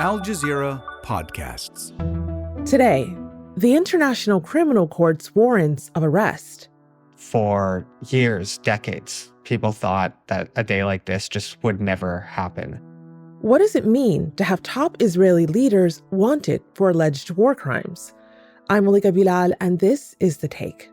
Al Jazeera podcasts. Today, the International Criminal Court's warrants of arrest. For years, decades, people thought that a day like this just would never happen. What does it mean to have top Israeli leaders wanted for alleged war crimes? I'm Malika Bilal, and this is The Take.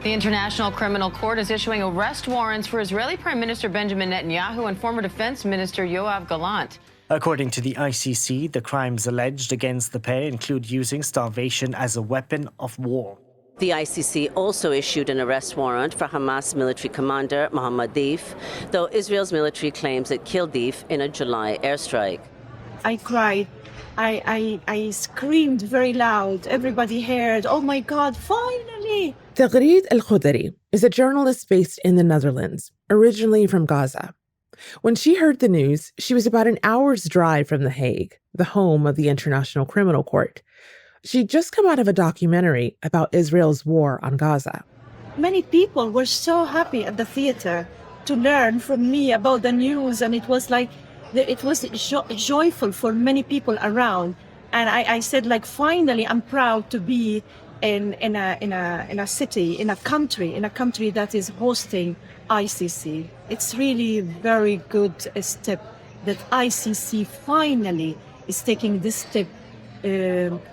The International Criminal Court is issuing arrest warrants for Israeli Prime Minister Benjamin Netanyahu and former Defense Minister Yoav Gallant. According to the ICC, the crimes alleged against the pair include using starvation as a weapon of war. The ICC also issued an arrest warrant for Hamas military commander Mohammed Deif, though Israel's military claims it killed Deif in a July airstrike. I cried. I screamed very loud. Everybody heard, "Oh my God, finally!" Tagreed Al-Khudari is a journalist based in the Netherlands, originally from Gaza. When she heard the news, she was about an hour's drive from The Hague, the home of the International Criminal Court. She'd just come out of a documentary about Israel's war on Gaza. Many people were so happy at the theater to learn from me about the news, and it was like, it was joyful for many people around. And I said, like, finally, I'm proud to be in a city, in a country that is hosting ICC. It's really very good step that ICC finally is taking this step,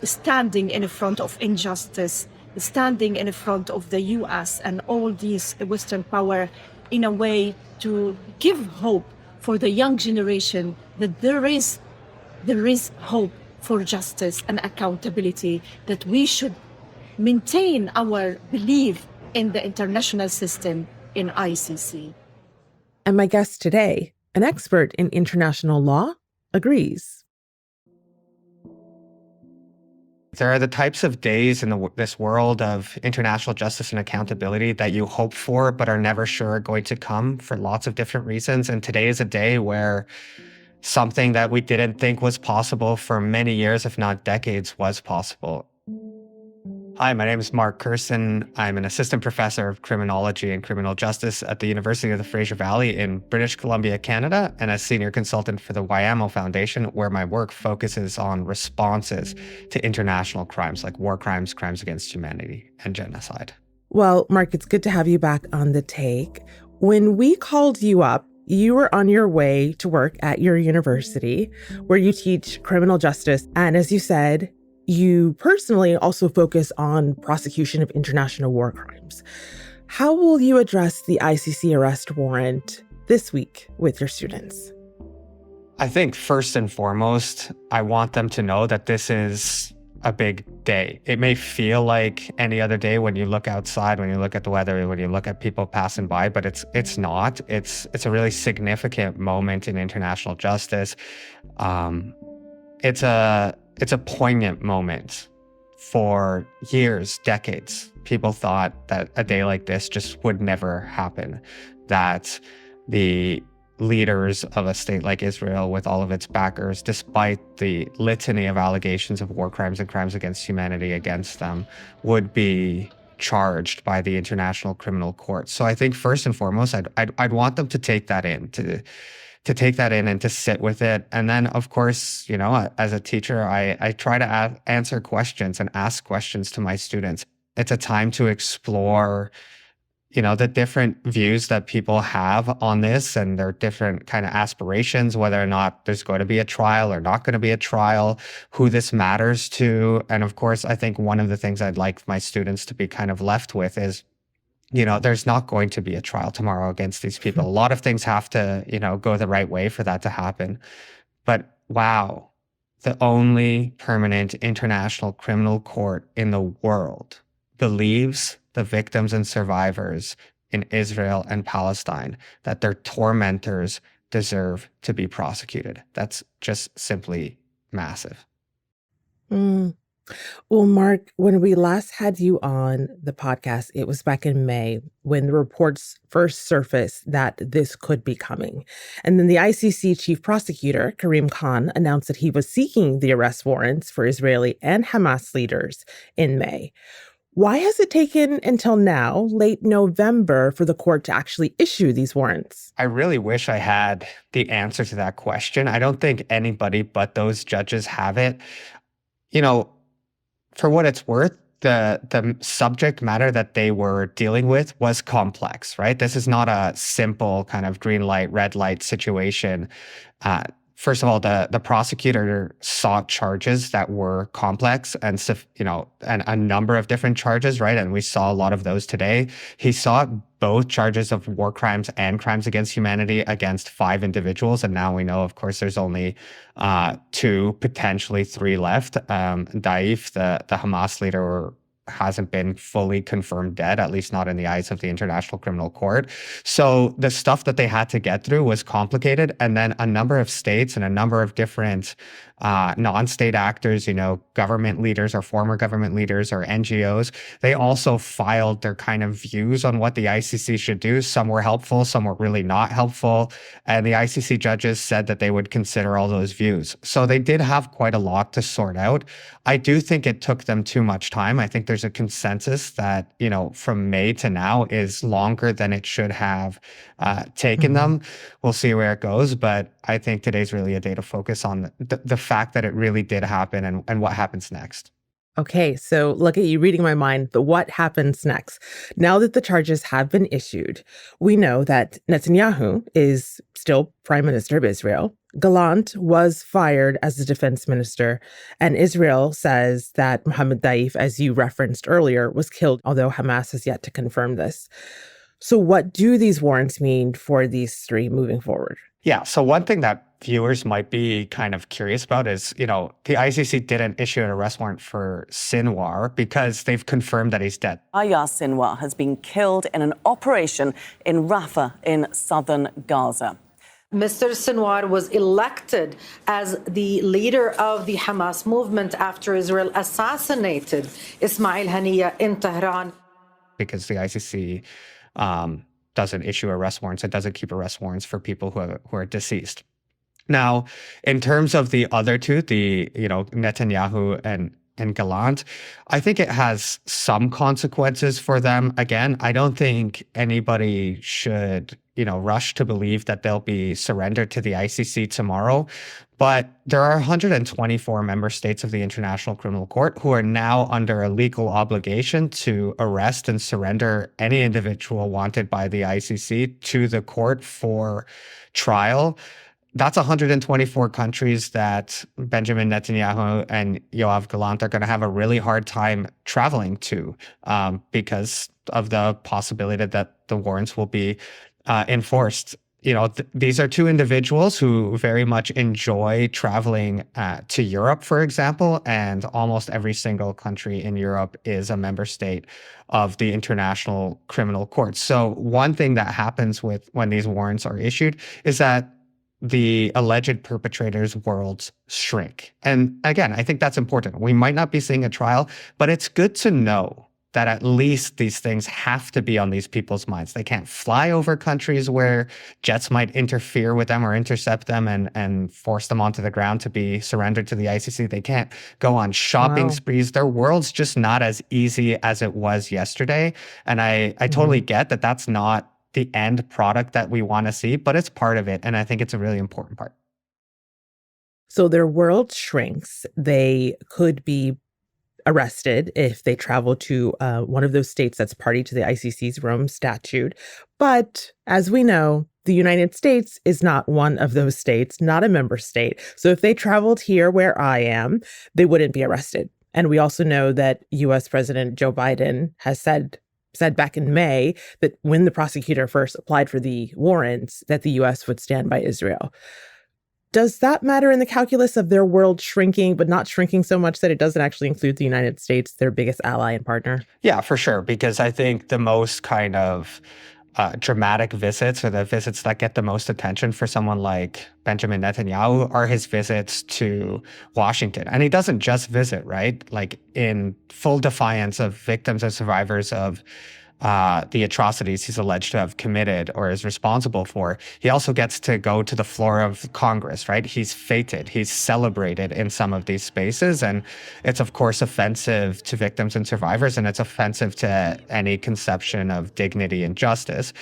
standing in front of injustice, standing in front of the US and all these Western power in a way to give hope for the young generation that there is hope for justice and accountability, that we should maintain our belief in the international system in ICC. And my guest today, an expert in international law, agrees. There are the types of days in this world of international justice and accountability that you hope for but are never sure are going to come for lots of different reasons. And today is a day where something that we didn't think was possible for many years, if not decades, was possible. Hi, my name is Kersten. I'm an assistant professor of criminology and criminal justice at the University of the Fraser Valley in British Columbia, Canada, and a senior consultant for the YAMO Foundation, where my work focuses on responses to international crimes like war crimes, crimes against humanity, and genocide. Well, Mark, it's good to have you back on The Take. When we called you up, you were on your way to work at your university, where you teach criminal justice. And as you said, you personally also focus on prosecution of international war crimes. How will you address the ICC arrest warrant this week with your students? I think first and foremost, I want them to know that this is a big day. It may feel like any other day when you look outside, when you look at the weather, when you look at people passing by, but it's not. It's a really significant moment in international justice. It's a poignant moment. For years, decades, people thought that a day like this just would never happen, that the leaders of a state like Israel, with all of its backers, despite the litany of allegations of war crimes and crimes against humanity against them, would be charged by the International Criminal Court. So I think first and foremost, I'd want them to take that in, to take that in and to sit with it. And then, of course, you know, as a teacher, I try to answer questions and ask questions to my students. It's a time to explore, you know, the different views that people have on this and their different kind of aspirations, whether or not there's going to be a trial or not going to be a trial, who this matters to. And of course, I think one of the things I'd like my students to be kind of left with is, you know, there's not going to be a trial tomorrow against these people. A lot of things have to, you know, go the right way for that to happen. But wow, the only permanent international criminal court in the world believes the victims and survivors in Israel and Palestine that their tormentors deserve to be prosecuted. That's just simply massive. Well, Mark, when we last had you on the podcast, it was back in May when the reports first surfaced that this could be coming. And then the ICC chief prosecutor, Karim Khan, announced that he was seeking the arrest warrants for Israeli and Hamas leaders in May. Why has it taken until now, late November, for the court to actually issue these warrants? I really wish I had the answer to that question. I don't think anybody but those judges have it. You know, for what it's worth, the subject matter that they were dealing with was complex, right? This is not a simple kind of green light, red light situation. First of all, the prosecutor sought charges that were complex and a number of different charges, right? And we saw a lot of those today. He sought both charges of war crimes and crimes against humanity against 5 individuals. And now we know, of course, there's only 2, potentially 3 left. Deif, the Hamas leader, hasn't been fully confirmed dead, at least not in the eyes of the International Criminal Court. So the stuff that they had to get through was complicated. And then a number of states and a number of different non-state actors, government leaders or former government leaders or NGOs, they also filed their kind of views on what the ICC should do. Some were helpful, some were really not helpful. And the ICC judges said that they would consider all those views. So they did have quite a lot to sort out. I do think it took them too much time. I think there's a consensus that, from May to now is longer than it should have taken them. We'll see where it goes. But I think today's really a day to focus on the fact that it really did happen and what happens next. Okay, so look at you reading my mind, the what happens next. Now that the charges have been issued, we know that Netanyahu is still prime minister of Israel. Gallant was fired as the defense minister, and Israel says that Mohammed Deif, as you referenced earlier, was killed, although Hamas has yet to confirm this. So what do these warrants mean for these 3 moving forward? Yeah, so one thing that viewers might be kind of curious about is, the ICC didn't issue an arrest warrant for Sinwar because they've confirmed that he's dead. Ayah Sinwar has been killed in an operation in Rafah in southern Gaza. Mr. Sinwar was elected as the leader of the Hamas movement after Israel assassinated Ismail Haniyeh in Tehran. Because the ICC doesn't issue arrest warrants. It doesn't keep arrest warrants for people who are deceased. Now, in terms of the other 2, Netanyahu and Gallant, I think it has some consequences for them. Again, I don't think anybody should, rush to believe that they'll be surrendered to the ICC tomorrow. But there are 124 member states of the International Criminal Court who are now under a legal obligation to arrest and surrender any individual wanted by the ICC to the court for trial. That's 124 countries that Benjamin Netanyahu and Yoav Gallant are going to have a really hard time traveling to because of the possibility that the warrants will be enforced. These are 2 individuals who very much enjoy traveling to Europe, for example, and almost every single country in Europe is a member state of the International Criminal Court. So one thing that happens when these warrants are issued is that the alleged perpetrators' worlds shrink. And again, I think that's important. We might not be seeing a trial, but it's good to know that at least these things have to be on these people's minds. They can't fly over countries where jets might interfere with them or intercept them and force them onto the ground to be surrendered to the ICC. They can't go on shopping sprees. Their world's just not as easy as it was yesterday. And I totally get that that's not the end product that we want to see, but it's part of it. And I think it's a really important part. So their world shrinks. They could be arrested if they travel to one of those states that's party to the ICC's Rome Statute. But as we know, the United States is not one of those states, not a member state. So if they traveled here where I am, they wouldn't be arrested. And we also know that U.S. President Joe Biden has said back in May that when the prosecutor first applied for the warrants, that the U.S. would stand by Israel. Does that matter in the calculus of their world shrinking, but not shrinking so much that it doesn't actually include the United States, their biggest ally and partner? Yeah, for sure. Because I think the most kind of dramatic visits or the visits that get the most attention for someone like Benjamin Netanyahu are his visits to Washington. And he doesn't just visit, right? Like in full defiance of victims and survivors of the atrocities he's alleged to have committed or is responsible for, he also gets to go to the floor of Congress, right? He's feted, he's celebrated in some of these spaces. And it's, of course, offensive to victims and survivors, and it's offensive to any conception of dignity and justice.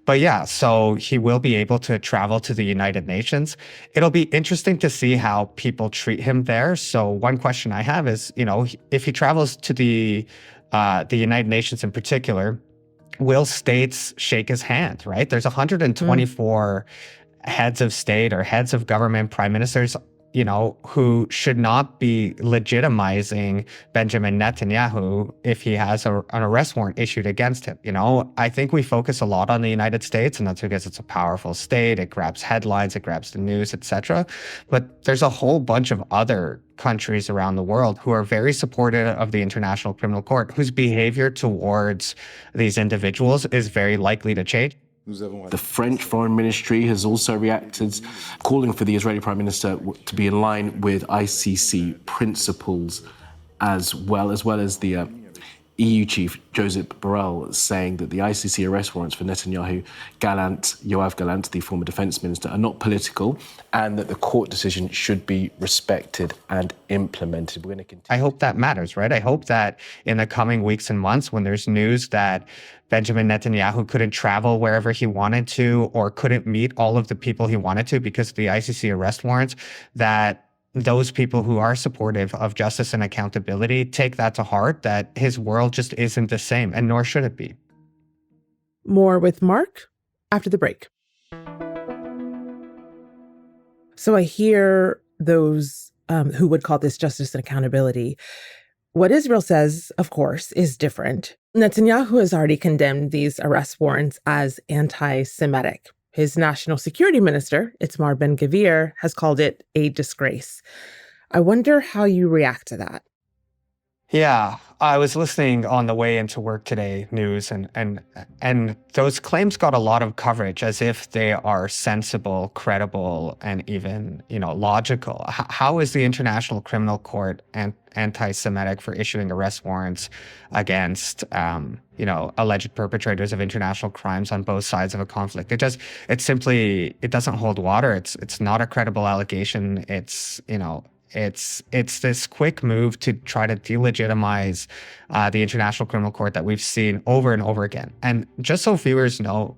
But yeah, so he will be able to travel to the United Nations. It'll be interesting to see how people treat him there. So one question I have is, if he travels to the United Nations in particular, will states shake his hand, right? There's 124 heads of state or heads of government, prime ministers, who should not be legitimizing Benjamin Netanyahu if he has an arrest warrant issued against him. I think we focus a lot on the United States, and that's because it's a powerful state. It grabs headlines, it grabs the news, etc. But there's a whole bunch of other countries around the world who are very supportive of the International Criminal Court, whose behavior towards these individuals is very likely to change. The French Foreign Ministry has also reacted, calling for the Israeli Prime Minister to be in line with ICC principles, as well as the EU chief, Joseph Borrell, saying that the ICC arrest warrants for Netanyahu, Gallant, Yoav Gallant, the former defense minister, are not political, and that the court decision should be respected and implemented. We're going to continue. I hope that matters, right? I hope that in the coming weeks and months, when there's news that Benjamin Netanyahu couldn't travel wherever he wanted to or couldn't meet all of the people he wanted to because of the ICC arrest warrants, that those people who are supportive of justice and accountability take that to heart, that his world just isn't the same, and nor should it be. More with Mark after the break. So I hear those who would call this justice and accountability. What Israel says, of course, is different. Netanyahu has already condemned these arrest warrants as anti-Semitic. His national security minister, Itamar Ben-Gvir, has called it a disgrace. I wonder how you react to that. Yeah, I was listening on the way into work today, news, and those claims got a lot of coverage as if they are sensible, credible, and even, logical. How is the International Criminal Court anti-Semitic for issuing arrest warrants against, alleged perpetrators of international crimes on both sides of a conflict? It doesn't hold water. It's not a credible allegation. It's this quick move to try to delegitimize the International Criminal Court that we've seen over and over again. And just so viewers know,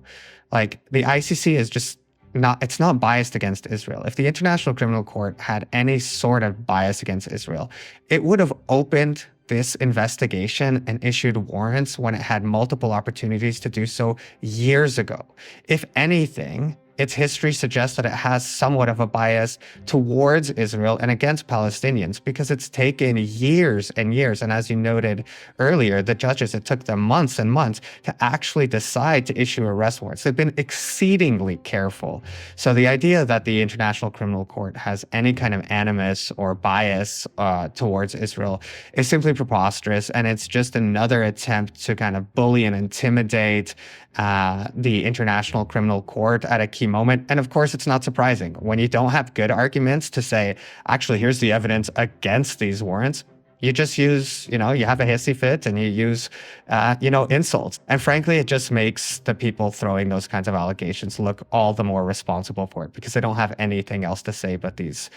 the ICC is just it's not biased against Israel. If the International Criminal Court had any sort of bias against Israel, it would have opened this investigation and issued warrants when it had multiple opportunities to do so years ago. If anything, its history suggests that it has somewhat of a bias towards Israel and against Palestinians because it's taken years and years. And as you noted earlier, the judges, it took them months and months to actually decide to issue arrest warrants. They've been exceedingly careful. So the idea that the International Criminal Court has any kind of animus or bias towards Israel is simply preposterous. And it's just another attempt to kind of bully and intimidate the International Criminal Court at a key moment. And of course, it's not surprising. When you don't have good arguments to say, actually, here's the evidence against these warrants, you just use, you have a hissy fit and you use, insults. And frankly, it just makes the people throwing those kinds of allegations look all the more responsible for it because they don't have anything else to say but these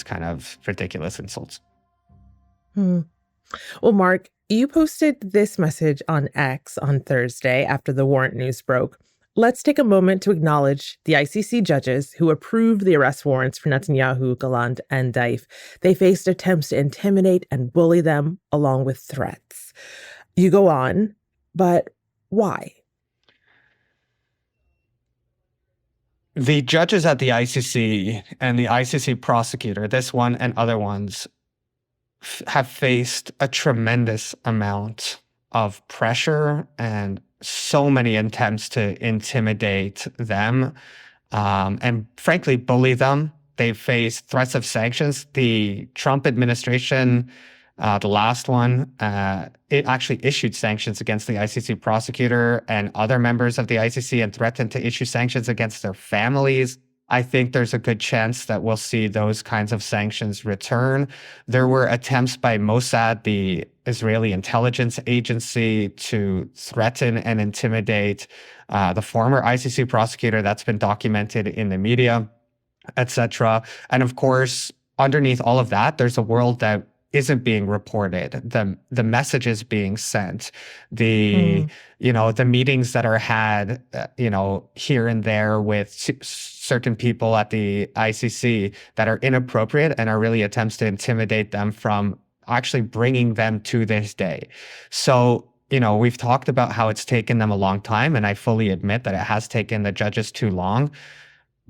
kind of ridiculous insults. Well, Mark, you posted this message on X on Thursday after the warrant news broke. Let's take a moment to acknowledge the ICC judges who approved the arrest warrants for Netanyahu, Gallant, and Deif. They faced attempts to intimidate and bully them along with threats. You go on, but why? The judges at the ICC and the ICC prosecutor, this one and other ones, have faced a tremendous amount of pressure and so many attempts to intimidate them and frankly bully them. They faced threats of sanctions. The Trump administration, the last one, it actually issued sanctions against the ICC prosecutor and other members of the ICC and threatened to issue sanctions against their families. I think there's a good chance that we'll see those kinds of sanctions return. There were attempts by Mosaad, the Israeli intelligence agency, to threaten and intimidate the former ICC prosecutor. That's been documented in the media, etc. And of course, underneath all of that, there's a world that isn't being reported, the messages being sent, the meetings that are had, here and there with certain people at the ICC that are inappropriate and are really attempts to intimidate them from actually bringing them to this day. So, we've talked about how it's taken them a long time, and I fully admit that it has taken the judges too long.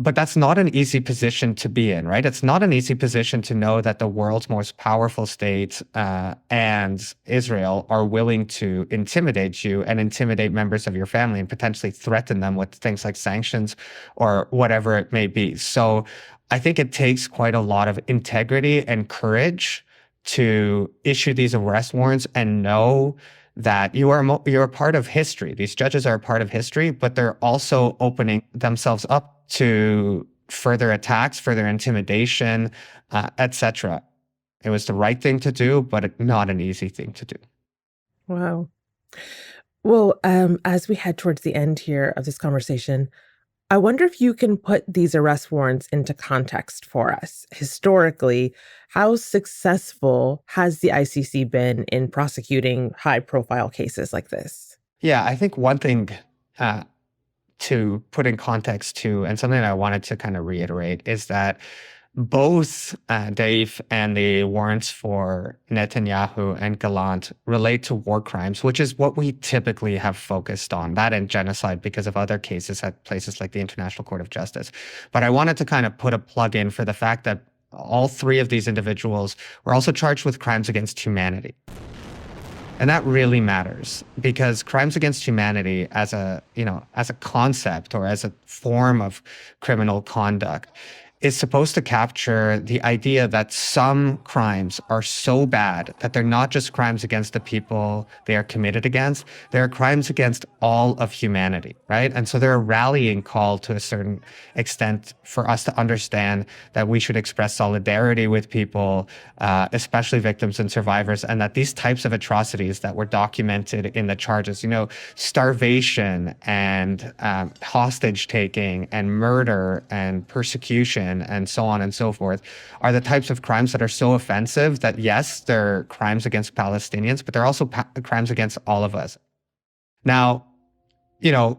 But that's not an easy position to be in, right? It's not an easy position to know that the world's most powerful state and Israel are willing to intimidate you and intimidate members of your family and potentially threaten them with things like sanctions or whatever it may be. So I think it takes quite a lot of integrity and courage to issue these arrest warrants and know that you're a part of history. These judges are a part of history, but they're also opening themselves up to further attacks, further intimidation, etc. It was the right thing to do, but not an easy thing to do. Wow. Well, as we head towards the end here of this conversation, I wonder if you can put these arrest warrants into context for us. Historically, how successful has the ICC been in prosecuting high-profile cases like this? Yeah, I think one thing to put in context too, and something I wanted to kind of reiterate, is that both Deif and the warrants for Netanyahu and Gallant relate to war crimes, which is what we typically have focused on, that and genocide because of other cases at places like the International Court of Justice. But I wanted to kind of put a plug in for the fact that all three of these individuals were also charged with crimes against humanity. And that really matters because crimes against humanity as a concept or as a form of criminal conduct is supposed to capture the idea that some crimes are so bad that they're not just crimes against the people they are committed against, they're crimes against all of humanity, right? And so they're a rallying call to a certain extent for us to understand that we should express solidarity with people, especially victims and survivors, and that these types of atrocities that were documented in the charges, starvation and hostage taking and murder and persecution and so on and so forth, are the types of crimes that are so offensive that, yes, they're crimes against Palestinians, but they're also crimes against all of us. Now, the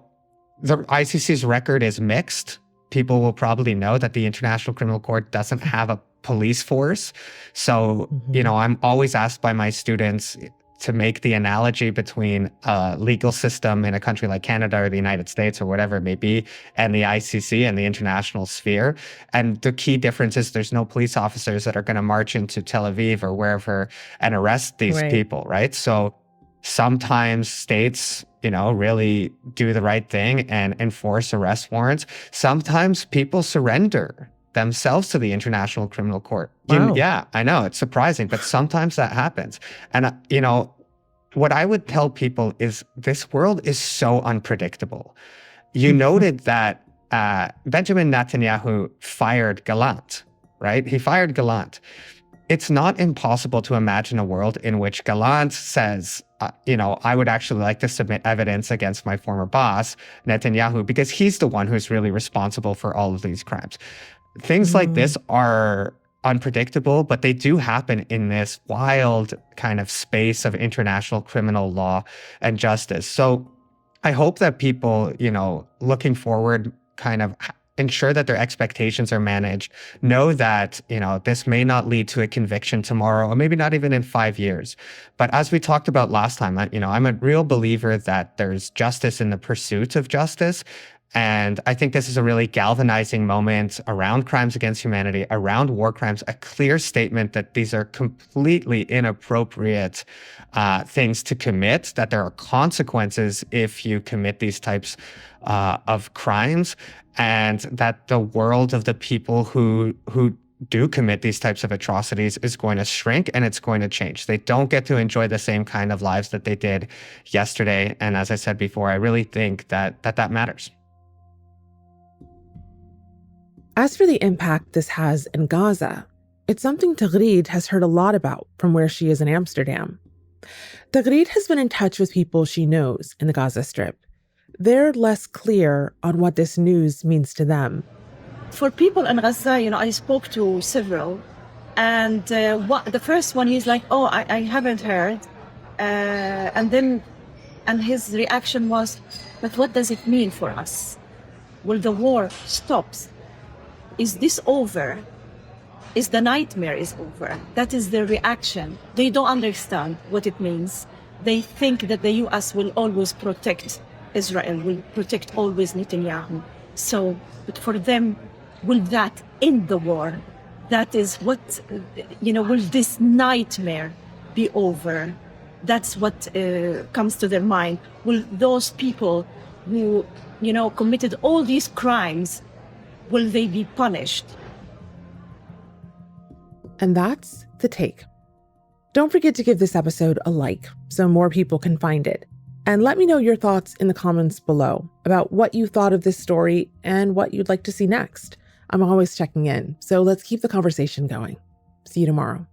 ICC's record is mixed. People will probably know that the International Criminal Court doesn't have a police force. So, I'm always asked by my students to make the analogy between a legal system in a country like Canada or the United States or whatever it may be, and the ICC and the international sphere. And the key difference is there's no police officers that are going to march into Tel Aviv or wherever and arrest these people, right? So sometimes states, really do the right thing and enforce arrest warrants. Sometimes people surrender themselves to the International Criminal Court. Wow. Yeah, I know, it's surprising, but sometimes that happens. And, what I would tell people is this world is so unpredictable. You noted that Benjamin Netanyahu fired Gallant, right? He fired Gallant. It's not impossible to imagine a world in which Gallant says, I would actually like to submit evidence against my former boss, Netanyahu, because he's the one who's really responsible for all of these crimes. Things like this are unpredictable, but they do happen in this wild kind of space of international criminal law and justice. So I hope that people, looking forward, kind of ensure that their expectations are managed, know that, this may not lead to a conviction tomorrow, or maybe not even in 5 years. But as we talked about last time, I'm a real believer that there's justice in the pursuit of justice. And I think this is a really galvanizing moment around crimes against humanity, around war crimes, a clear statement that these are completely inappropriate things to commit, that there are consequences if you commit these types of crimes, and that the world of the people who do commit these types of atrocities is going to shrink and it's going to change. They don't get to enjoy the same kind of lives that they did yesterday. And as I said before, I really think that matters. As for the impact this has in Gaza, it's something Taghreed has heard a lot about from where she is in Amsterdam. Taghreed has been in touch with people she knows in the Gaza Strip. They're less clear on what this news means to them. For people in Gaza, I spoke to several, and the first one, he's like, "Oh, I haven't heard," and his reaction was, "But what does it mean for us? Will the war stop? Is this over? Is the nightmare is over?" That is their reaction. They don't understand what it means. They think that the U.S. will always protect Israel, will protect always Netanyahu. So, but for them, will that end the war? That is what, will this nightmare be over? That's what comes to their mind. Will those people who, committed all these crimes, will they be punished? And that's The Take. Don't forget to give this episode a like so more people can find it. And let me know your thoughts in the comments below about what you thought of this story and what you'd like to see next. I'm always checking in, so let's keep the conversation going. See you tomorrow.